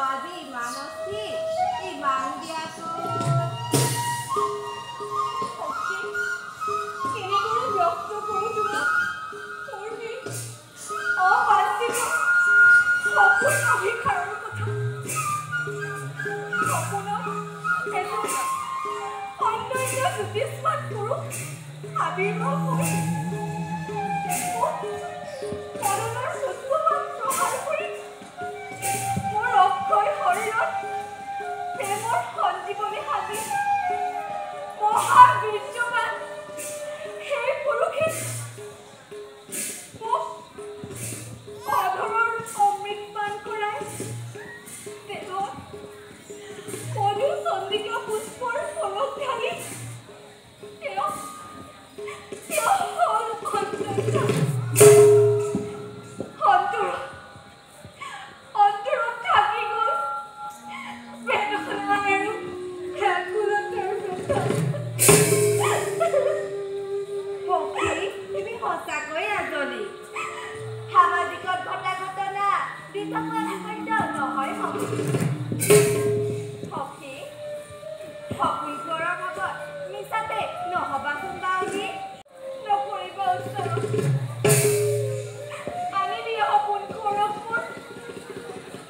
আজি মানসী ইমান দিয়াটো কেনেদৰে ব্যক্ত কৰোঁ তোমাক মোৰ সেই অবাঞ্ছিত সপোন আবিৰ্ভাৱৰ কথা সপোনত এজন অনন্য জ্যোতিষ্মান পুৰুষ আবিৰ্ভাৱ হৈ মৰণৰ চকুমান প্ৰহাৰ কৰি মোৰ অক্ষয় শৰীৰত প্ৰেমৰ সঞ্জীৱনী সাজি মহাবীৰ্যৱান সেই পুৰুষে মোক অধৰৰ অমৃত পান কৰাই দেহত মধু চন্দিকা পুষ্পৰ ফলক ঢালি তেওঁ হ'ল অন্তৰত থাকি গ'ল বেদনা আৰু ব্যাকুলতাৰ কথা। তুমি সঁচাকৈ আজলি সামাজিকত ঘটা ঘটনা দি থকা সত্য নহয় সখী সপোন কৰাৰ ভাগত মিছাতে নহবাচোন বাউনী নকৰিবা উচ্চাৰণ আনি দিয়া সপোন কৰক মোৰ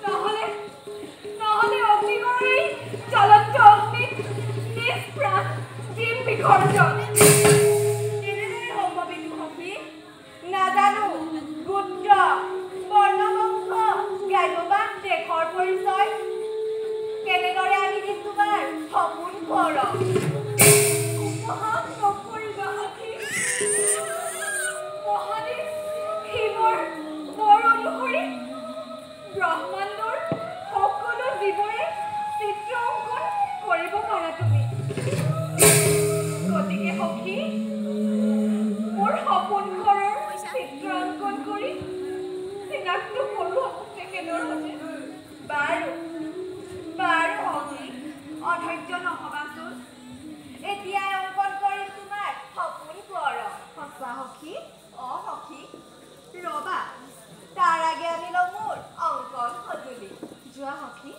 নহ'লে অগ্নিগড়েই জ্বলন্ত অগ্নিত নিজ প্ৰাণ জীৱ বিসৰ্জন এনেদৰে সম্ভৱিত সখী নাজানো গোত্ৰ বৰ্ণবংশ জ্ঞানবান দেশৰ পৰিচয় কেনেদৰে আনি দিম তোমাৰ সপোন কৰক উপহাস নকৰিবা সখী মহাদেৱ শিৱৰ বৰ অনুসৰি ব্ৰহ্মাণ্ডৰ সকলো জীৱৰে চিত্ৰ অংকন কৰিব পাৰা তুমি গতিকে সখী মোৰ সপোন ঘৰৰ চিত্ৰ অংকন কৰি চিনাক্ত কৰোঁ তেখেতৰ বাৰু সখী অধৈৰ্য নহবাচোন এতিয়াই অংকন কৰিম তোমাৰ সপোন ঘৰক সঁচা সখী সখী ৰবা তাৰ আগে আনি লওঁ মোৰ অংকন সঁজুলি যোৱা সখী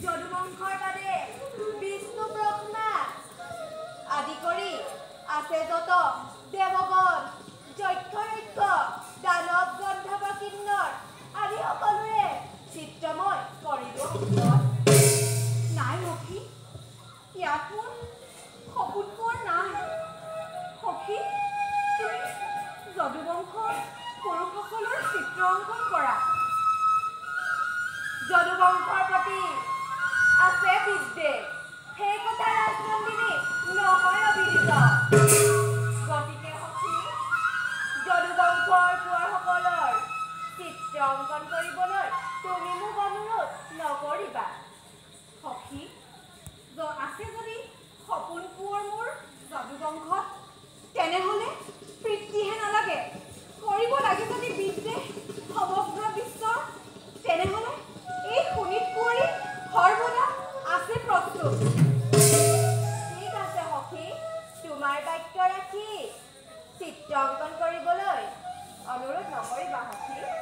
যদুবংশৰ বাদে বিষ্ণু ব্ৰহ্মা আদি কৰি আছে যত দেৱগণ যক্ষৰক্ষ দানৱ গন্ধৰ্ব কিন্নৰ আদি সকলোৰে চিত্ৰময় কৰিলো নাই সখী ইয়াত মোৰ সপোনবোৰ নাই সখী তুমি যদুবংশৰ পুৰুষসকলৰ চিত্ৰ অংকন কৰা যদুবংশৰ প্ৰতি আছে বিদ্বেষ সেই কথা ৰাজনন্দিনী নহয় অভিহিত গতিকে সখী যদুবংশৰ কোঁৱৰসকলৰ চিত্ৰ অংকন কৰিবলৈ তুমি মোক অনুৰোধ নকৰিবা সখী আছে যদি সপোন কোঁৱৰ মোৰ যদুবংশত তেনেহ'লে প্ৰীতিহে নালাগে কৰিব লাগে যদি বিদ্বেষ সমগ্ৰ বিশ্বৰ তেনেহ'লে এই শোণিতপুৰী সৰ্বদা আছে প্ৰস্তুত ঠিক আছে সখী তোমাৰ বাক্য ৰাখি চিত্ৰ অংকন কৰিবলৈ অনুৰোধ নকৰিবা সখী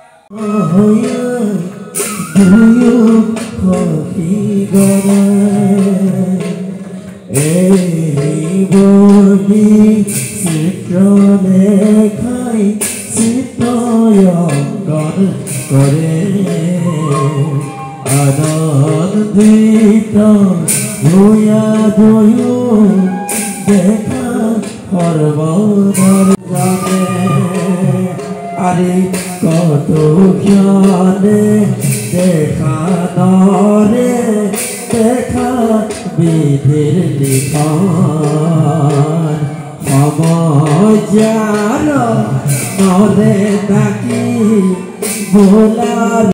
আনন্দিত ভূয়া জয়ো দেখা সৰ্বদৰ জানে আৰে কত ক্ষণে দেখা নৰে দেখা বিধিৰ লিখন সময় যাৰ নৰে তাকি বোলাৰ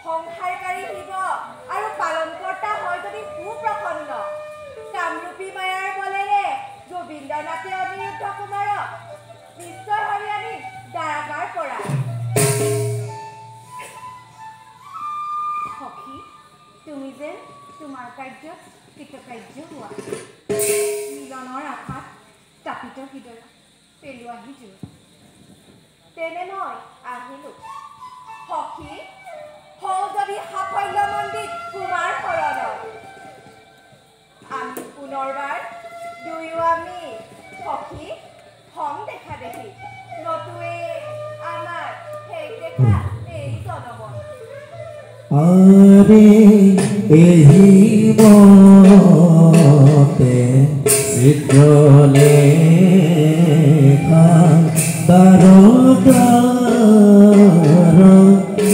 সংসাৰকাৰী শিৱ আৰু পালনকৰ্তা হয় যদি সুপ্ৰসন্ন কামৰূপী মায়াৰ বলেৰে গোবিন্দনাথে অনিৰুদ্ধ কুমাৰক নিশ্চয় হৰি আনি দ্বাৰকাৰ পৰা সখী তুমি যেন তোমাৰ কাৰ্যত কৃতকাৰ্য হোৱা মিলনৰ আশাত তাপিত হৃদয় পেলোৱাহি জোৰ তেনে মই আহিলোঁ সখী হওঁ যদি সাফল্যমণ্ডিত কুমাৰ শৰণত আমি পুনৰবাৰ দুয়ো আমি সখী হম দেখা দেখি নতুৱে আমাৰ সেই দেখা এই জনমত আৰে এহি মতে চিত্ৰলে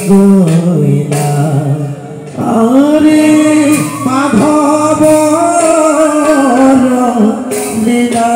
গইলা আৰে মাধৱৰ লীলা